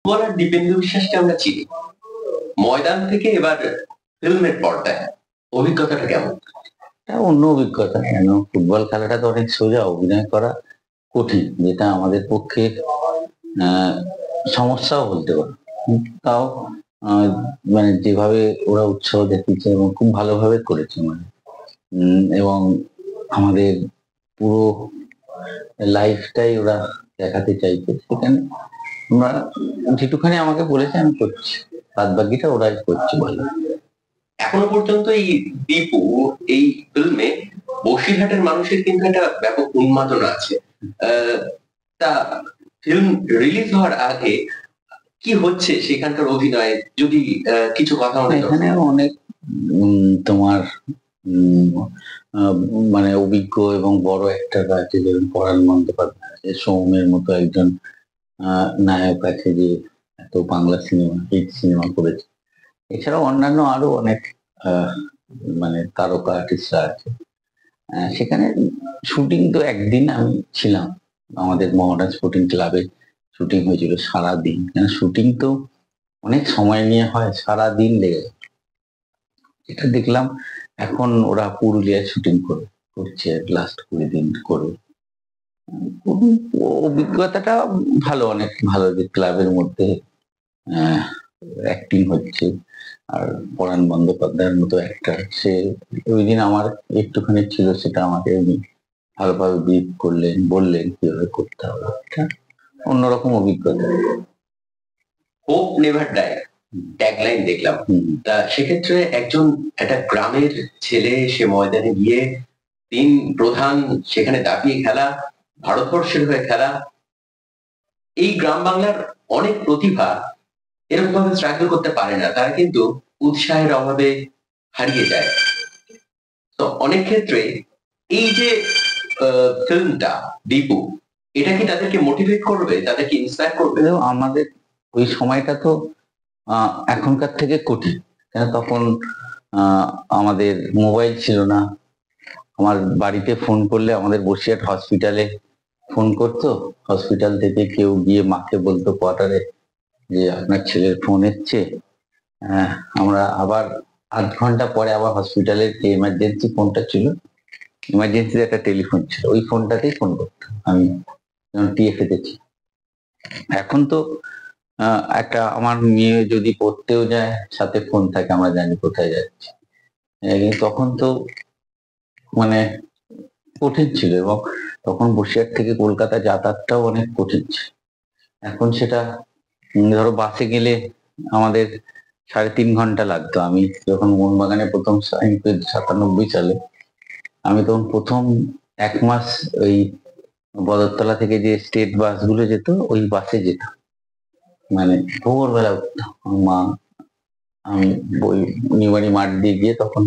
Footballer Dipendu বিশ্বাসকে আমরা চিনি, ময়দান থেকে এবার ফিল্মের পর্দায় অভিজ্ঞতাটা কেমন? এটা অন্য অভিজ্ঞতা। কেন, ফুটবল খেলাটা তো অনেক সোজা, অভিনয় করা কঠিন, যেটা আমাদের পক্ষে আহ, সমস্যাও বলতে পারো। তাও আহ, মানে যেভাবে ওরা উৎসাহ দেখিয়েছে এবং খুব ভালোভাবে করেছে, মানে এবং আমাদের পুরো লাইফটাই ওরা দেখাতে চাইছে সেখানে। আমরা যেটুখানি আমাকে বলেছে আমি করছি, বাদ বাকিটা ওরাই করছে বলে। এখনো পর্যন্ত এই দীপু এই ফিল্মে বসিরহাটের মানুষের কিন্তু একটা ব্যাপক উন্মাদনা আছে। আহ, তা ফিল্ম রিলিজ হওয়ার আগে কি হচ্ছে সেখানকার অভিনয়ে, যদি কিছু কথা আমাদের এখানে অনেক তোমার উম, আহ, মানে অভিজ্ঞ এবং বড় অ্যাক্টর আছে, যেমন পরাণ বন্দ্যোপাধ্যায় আছে, সৌমের মতো একজন নায়ক আছে যে এত বাংলা সিনেমা, হিট সিনেমা করেছে। এছাড়াও অন্যান্য আরো অনেক আহ, মানে তারকা আর্টিস্টরা আছে। সেখানে শুটিং তো একদিন আমি ছিলাম, আমাদের মোহামেডান স্পোর্টিং ক্লাবে শুটিং হয়েছিল সারাদিন। কেন, শুটিং তো অনেক সময় নিয়ে হয়, সারাদিন লেগে যায়। এটা দেখলাম এখন ওরা পুরুলিয়ায় শুটিং করছে লাস্ট 20 দিন করে। অভিজ্ঞতাটা ভালো, অনেক ভালো যে ক্লাবের মধ্যে অ্যাক্টিং হচ্ছে। আর পরাণ বন্দ্যোপাধ্যায়ের মতো একটা, সে ওই দিন আমার একটুখানি ছিল, সেটা আমাকে উনি ভালোভাবে ব্রিফ করলেন, বললেন কিভাবে করতে হবে। এটা অন্যরকম অভিজ্ঞতা। হোপ নেভার ডাই ট্যাগলাইন দেখলাম। তা সেক্ষেত্রে একজন একটা গ্রামের ছেলে, সে ময়দানে গিয়ে তিন প্রধান সেখানে দাপিয়ে খেলা, ভারতবর্ষের হয়ে খেলা, এই গ্রাম বাংলার অনেক প্রতিভা এরকম ভাবে স্ট্রাগল করতে পারে না, তারা কিন্তু উৎসাহের অভাবে হারিয়ে যায়। তো অনেক ক্ষেত্রে এই যে ফিল্মটা দীপু, এটা কি তাদেরকে মোটিভেট করবে, তাদেরকে ইন্সপায়ার করবে? আমাদের ওই সময়টা তো এখনকার থেকে কঠিন। কেন, তখন আমাদের মোবাইল ছিল না। আমার বাড়িতে ফোন করলে আমাদের বসিরহাট হসপিটালে ফোন করতো, হসপিটাল থেকে কেউ গিয়ে মাকে বলতো কোয়ার্টারে যে আপনার ছেলের ফোন এসছে। আমরা আবার 8 ঘন্টা পরে আবার হসপিটালের যে এমার্জেন্সি ফোনটা ছিল, ইমার্জেন্সি একটা টেলিফোন ছিল, ওই ফোনটাতেই ফোন করতাম আমি যখন টিএফএ ছি। এখন তো একটা আমার মেয়ে যদি পড়তেও যায়, সাথে ফোন থাকে, আমরা জানি কোথায় যাচ্ছে। তখন তো মানে কঠিন ছিল, এবং তখন বসিরহাট থেকে কলকাতা যাতায়াতটাও অনেক কঠিন ছিল। এখন সেটা ধরো বাসে গেলে আমাদের 3.5 ঘন্টা লাগতো। আমি যখন মোহনবাগানে প্রথম 97 সালে, আমি তখন প্রথম 1 মাস ওই বদরতলা থেকে যে স্টেট বাসগুলো যেত, ওই বাসে যেতাম। মানে ভোরবেলা উঠতাম, মা আমি ওই নিবাড়ি মাঠ দিয়ে গিয়ে তখন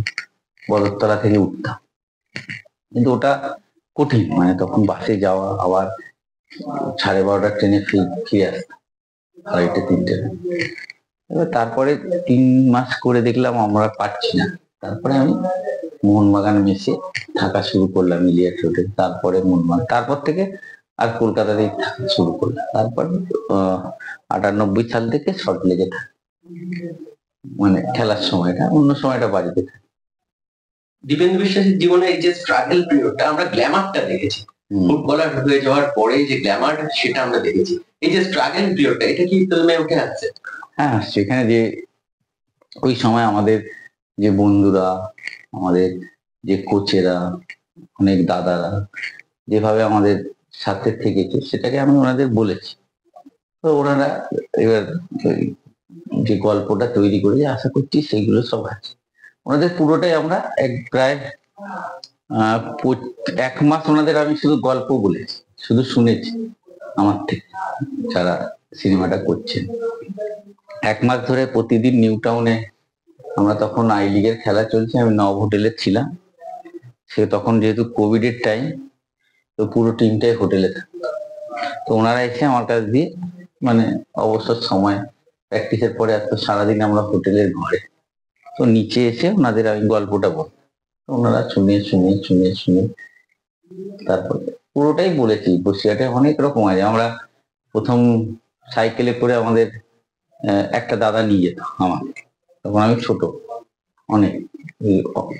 বদরতলা থেকে উঠতাম। কিন্তু ওটা কঠিন, মানে তখন বাসে যাওয়া, আবার 12:30টার ট্রেনে ফিরে আসতাম 2:30-3টে। এবার তারপরে 3 মাস করে দেখলাম আমরা পারছি না। তারপরে আমি মোহনবাগান মেসে থাকা শুরু করলাম, ইলিয়াস রোডে। তারপরে মোহনবাগান, তারপর থেকে আর কলকাতাতেই থাকা শুরু করলাম। তারপর 98 সাল থেকে সল্টলেকে থাকি, মানে খেলার সময়টা, অন্য সময়টা বাড়িতে থাকি। দীপেন্দু বিশ্বাসের জীবনে এই যে স্ট্রাগল পিরিয়ডটা, আমরা গ্ল্যামারটা দেখেছি, ফুটবলার হয়ে যাওয়ার পরে যে গ্ল্যামার, সেটা আমরা দেখেছি। এই যে স্ট্রাগল পিরিয়ডটা, এটা কি ফিল্মে উঠে আসছে? হ্যাঁ, সেখানে যে ওই সময় আমাদের যে বন্ধুরা, আমাদের যে কোচেরা, অনেক দাদারা যেভাবে আমাদের সাথে থেকেছে, সেটাকে আমি ওনাদের বলেছি। তো ওনারা এবার যে গল্পটা তৈরি করে, আশা করছি সেইগুলো সব আছে ওনাদের পুরোটাই। আমরা প্রায় 1 মাস ওনাদের আমি শুধু গল্প বলেছি, শুধু শুনেছি আমার থেকে, যারা সিনেমাটা করছেন। 1 মাস ধরে প্রতিদিন নিউ টাউনে, আমরা তখন আই লিগের খেলা চলছে, আমি নব হোটেলে ছিলাম। সে তখন যেহেতু কোভিড এর টাইম, তো পুরো টিমটাই হোটেলে থাকতো। তো ওনারা এসে আমার কাছ দিয়ে, মানে অবসর সময় প্র্যাকটিসের পরে এত সারাদিন আমরা হোটেলের ঘরে, তো নিচে এসে ওনাদের আমি গল্পটা বল, ওনারা শুনে শুনে শুনে শুনে তারপরে পুরোটাই বলেছি। বসিরহাটে অনেক রকম আছে। আমরা প্রথম সাইকেলে করে আমাদের একটা দাদা নিয়ে যেত আমাকে, তখন আমি ছোট অনেক,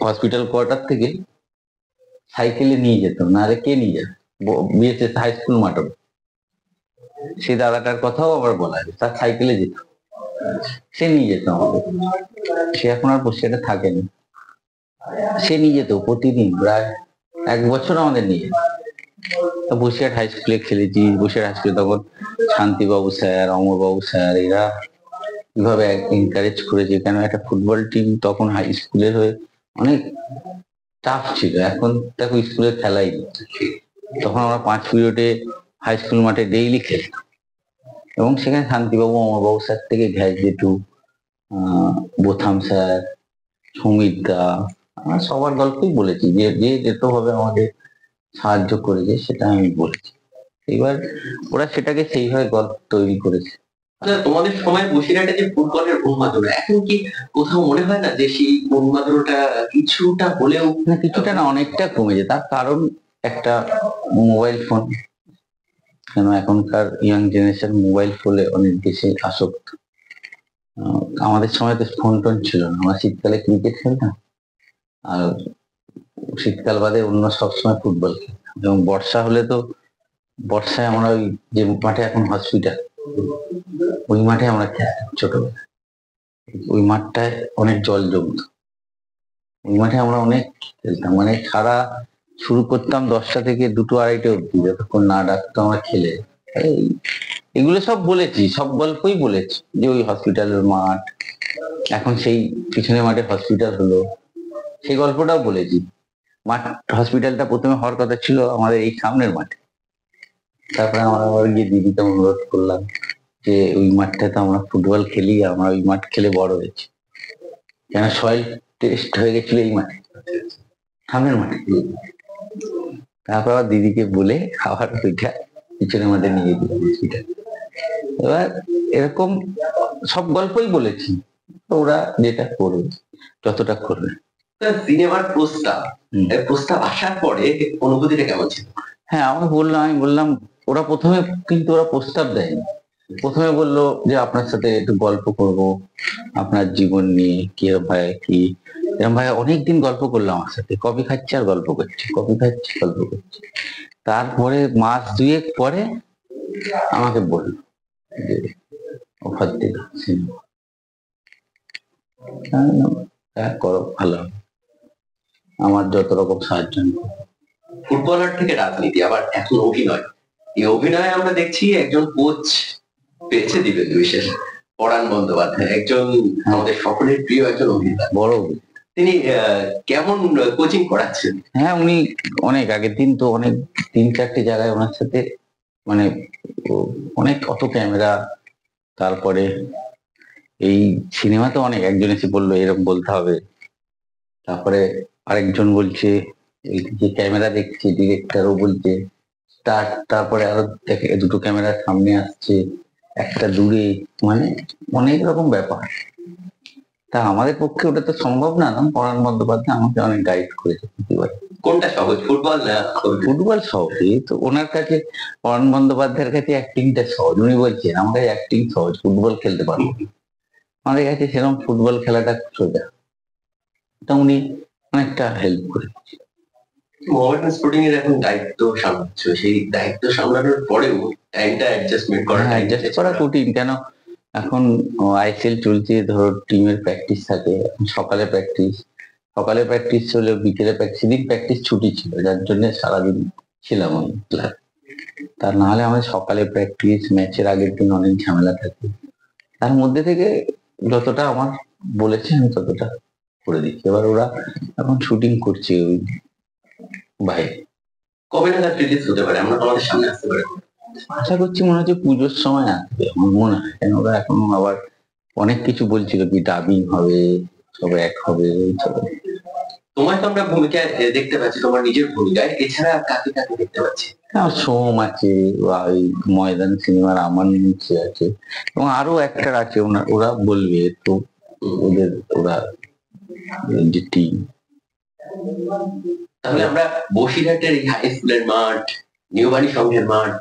হসপিটাল কোয়ার্টার থেকে সাইকেলে নিয়ে যেত, নাহলে কে নিয়ে যেত, বিএসএস হাই স্কুল মাঠ। সেই দাদাটার কথাও আবার বলা যায়, তার সাইকেলে যেত, সে নিয়ে যেত আমাকে। সে এখন আর বসিরহাটে থাকেনি, সে নিয়ে যেত প্রতিদিন, প্রায় 1 বছর আমাদের নিয়ে যেত। বসিরহাট হাই স্কুলে খেলেছি, বসিরহাট হাই স্কুলে তখন শান্তিবাবু স্যার, অমরবাবু স্যার, এরা কিভাবে এনকারেজ করেছে, কেন একটা ফুটবল টিম তখন হাই স্কুলের হয়ে অনেক টাফ ছিল। এখন দেখো স্কুলের খেলাই নেই। তখন আমরা 5 পিরিয়ডে হাই স্কুল মাঠে ডেইলি খেলতাম, এবং সেখানে শান্তিবাবু, অমরবাবু স্যার থেকে ঘ্যাস জেঠু, বোথাম স্যার, সুমিত দা, সবার গল্পই বলেছি, যে যে যেভাবে আমাদের সাহায্য করেছে সেটা আমি বলেছি। এবার ওরা সেটাকে সেইভাবে গল্প তৈরি করেছে। তোমাদের সময় বসিরহাটে যে ফুটবলের উন্মাদনা, এখন কি কোথাও মনে হয় না যে সেই উন্মাদনাটা কিছুটা হলেও? না, কিছুটা না, অনেকটা কমেছে। তার কারণ একটা মোবাইল ফোন। কেন এখনকার ইয়াং জেনারেশন মোবাইল ফোনে অনেক বেশি আসক্ত। আমাদের সময় তো ফোন টোন ছিল না, আমরা শীতকালে ক্রিকেট খেলতাম, আর শীতকাল বাদে অন্য সবসময় ফুটবল খেলতাম। এবং বর্ষা হলে তো, বর্ষায় আমরা ওই যে মাঠে এখন হসপিটাল, ওই মাঠে আমরা খেলতাম ছোটবেলায়। ওই মাঠটায় অনেক জল জমত, ওই মাঠে আমরা অনেক খেলতাম, মানে সারা শুরু করতাম 10টা থেকে 2টো 2:30 অব্দি, যতক্ষণ না ডাকতো আমরা খেলে। এগুলো সব বলেছি, সব গল্পই বলেছি, যে ওই হসপিটালের মাঠ, এখন সেই পিছনের মাঠে হসপিটাল হলো, সেই গল্পটাও বলেছি। মাঠ, হসপিটালটা প্রথমে হওয়ার কথা ছিল আমাদের এই সামনের মাঠে। তারপরে আমরা আবার গিয়ে দিদিকে অনুরোধ করলাম যে ওই মাঠটাতে আমরা ফুটবল খেলি, আমরা ওই মাঠ খেলে বড় হয়েছি, কেন সয়েল টেস্ট হয়ে গেছিল এই মাঠে, সামনের মাঠে। তারপর আবার দিদিকে বলে আবার ওইটা পিছনের মাঠে নিয়ে দিল হসপিটাল। এবার এরকম সব গল্পই বলেছি, ওরা যেটা করবে, যতটা করবে। সিনেমার প্রস্তাব আসার পরে অনুভূতিটা কেমন ছিল? হ্যাঁ, আমি বললাম, ওরা প্রথমে কিন্তু ওরা প্রস্তাব দেয়নি। প্রথমে বললো যে আপনার সাথে একটু গল্প করব, আপনার জীবন নিয়ে, কি ভাই কি এরকম ভাই অনেকদিন গল্প করলাম আমার সাথে, কফি খাচ্ছি আর গল্প করছি, কফি খাচ্ছি গল্প করছি। তারপরে মাস 2 পরে আমাকে বললো যে অফার দিল সিনেমা, করো, ভালো, আমার যত রকম সাহায্য। ফুটবলার থেকে রাজনীতি, আবার এখন অভিনয়, এই অভিনয়ে আমরা দেখছি একজন কোচ পেয়েছে দিবেন্দু বিশেষ, পরাণ বন্দ্যোপাধ্যায়, একজন আমাদের সকলের প্রিয় একজন অভিনেতা, বড়। তিনি কেমন কোচিং করাচ্ছেন? হ্যাঁ, উনি অনেক আগের দিন তো অনেক 3-4টে জায়গায় ওনার সাথে, মানে অনেক অত ক্যামেরা, তারপরে এই সিনেমাতে অনেক, একজন এসে বললো এরকম বলতে হবে, তারপরে আরেকজন বলছে এই যে ক্যামেরা দেখছি ডিরেক্টরও বলছে স্টার্ট, তারপরে আরো দেখে 2টো ক্যামেরা সামনে আসছে, একটা দূরে, মানে অনেক রকম ব্যাপার। তা আমাদের পক্ষে ওটা তো সম্ভব না। পরাণ বন্দ্যোপাধ্যায় আমাকে অনেক গাইড করেছে প্রতিবার। কোনটা সহজ, ফুটবল না? ফুটবল সহজ, তো ওনার কাছে, পরাণ বন্দ্যোপাধ্যায়ের কাছে অ্যাক্টিংটা সহজ। উনি বলছেন আমার কাছে অ্যাক্টিং সহজ, ফুটবল খেলতে পারবো। আমাদের কাছে সেরকম ফুটবল খেলাটা সোজা, তা উনি অনেকটা হেল্প করেছে। মোহামেডান স্পোর্টিং এর এখন দায়িত্ব সামলাচ্ছ, সেই দায়িত্ব সামলানোর পরেও টাইমটা অ্যাডজাস্টমেন্ট করা কঠিন। কেন এখন আইপিএল চলছে, ধরো টিমের প্র্যাকটিস থাকে, সকালে প্র্যাকটিস হলে বিকেলে প্র্যাকটিস, সেদিন প্র্যাকটিস ছুটি ছিল, যার জন্য সারাদিন ছিলাম আমি ক্লাব। তা নাহলে আমাদের সকালে প্র্যাকটিস, ম্যাচের আগের দিন অনেক ঝামেলা থাকে, তার মধ্যে থেকে যতটা আমার বলেছে আমি ততটা করে দিচ্ছি। এবার ওরা এখন শুটিং করছে ওই বাইরে। কবে নাগাদ রিলিজ হতে পারে, আমরা তোমাদের সামনে আসতে পারে? আশা করছি মনে হচ্ছে পুজোর সময় আসবে আমার মনে হয়, কেন ওরা এখন আবার অনেক কিছু বলছিল, কি ডাবিং হবে, সব এক হবে। তোমার তো আমরা ভূমিকায় দেখতে পাচ্ছি, তোমার নিজের ভূমিকায়, এছাড়া কাকে কাকে দেখতে পাচ্ছি? সোম আছে, ওই ময়দান সিনেমার আমার নিচে আছে, এবং আরো অ্যাক্টর আছে, ওরা বলবে তো, ওরা যে টিম। তাহলে আমরা বসিরহাটের এই হাই স্কুলের মাঠ, নিউবাড়ি সংঘের মাঠ,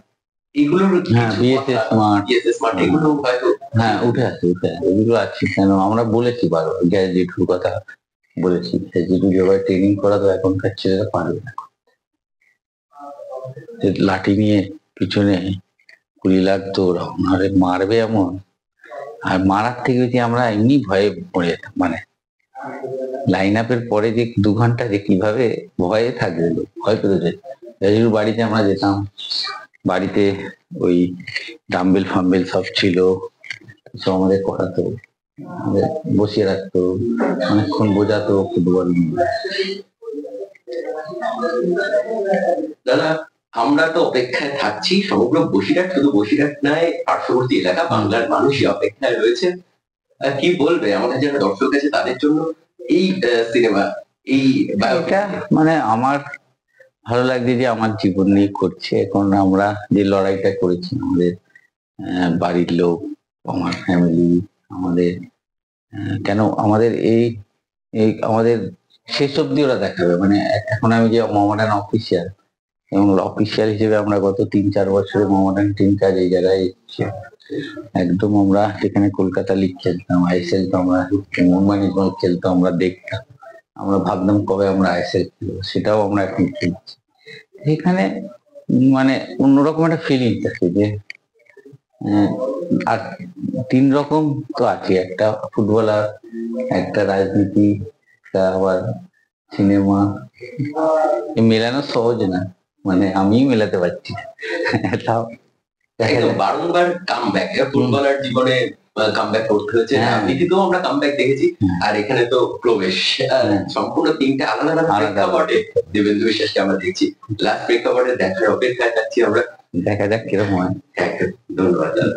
এগুলোর হ্যাঁ, বিএসএস স্মার্ট, বিএসএস স্মার্ট এগুলো হয়তো হ্যাঁ উঠে আসে এগুলো আছে। কেন আমরা বলেছি বারবার গ্যাস জেঠুর কথা বলেছি, গ্যাস জেঠু যেভাবে ট্রেনিং করা তো এখনকার ছেলেরা পারবে না। যে লাঠি নিয়ে পিছনে 20 লাখ দৌড় নাহলে মারবে এমন, আর মারার থেকে বেশি আমরা এমনি ভয়ে পড়ে যেতাম। মানে লাইন আপের পরে যে 2 ঘন্টা যে কিভাবে ভয়ে থাকবে লোক, ভয় পেতে যেত। গ্যাস বাড়িতে আমরা যেতাম, বাড়িতে ওই ডাম্বেল ফাম্বেল সব ছিল, সব আমাদের করাতো, আমাদের বসিয়ে রাখতো, অনেকক্ষণ বোঝাতো ফুটবল নিয়ে। দাদা আমরা তো অপেক্ষায় থাকছি, সমগ্র বসিরহাট, শুধু বসিরহাট নয় পার্শ্ববর্তী এলাকা বাংলার মানুষই অপেক্ষায় রয়েছে। কি বলবে আমাদের যারা দর্শক আছে তাদের জন্য এই সিনেমা, এই এটা মানে আমার ভালো লাগছে যে আমার জীবন নিয়ে করছে। এখন আমরা যে লড়াইটা করেছি, আমাদের বাড়ির লোক, আমার ফ্যামিলি, আমাদের কেন আমাদের এই আমাদের শেষ অব্দি ওরা দেখাবে। মানে এখন আমি যে মোহামেডান অফিসিয়াল, এবং অফিসিয়াল হিসেবে আমরা গত 3-4 বছরে মোহামেডান টিম কাজ এই জায়গায় এসেছে। একদম আমরা সেখানে কলকাতা লিগ খেলতাম, আইএসএল তো আমরা মুম্বাই ইন্ডিয়ান্স খেলতাম, আমরা দেখতাম, আমরা ভাবতাম কবে আমরা আইএসএল খেলবো, সেটাও আমরা এখন খেলছি। এখানে মানে অন্যরকম একটা ফিলিংস আছে যে আর 3 রকম তো আছে, একটা ফুটবলার, একটা রাজনীতি, আবার সিনেমা, মেলানো সহজ না, মানে আমি মেলাতে পারছি না। তাও বারংবার কামব্যাক, ফুটবলার জীবনে কামব্যাক করতে হয়েছে, রাজনীতিতেও আমরা কামব্যাক দেখেছি, আর এখানে তো প্রবেশ, সম্পূর্ণ 3টে আলাদা আলাদা প্রেক্ষাপটে দেবেন্দু বিশ্বাসকে আমরা দেখছি। লাস্ট প্রেক্ষাপটে দেখার অপেক্ষায় থাকছি আমরা, দেখা যাক কিরকম হয়। ধন্যবাদ দাদা।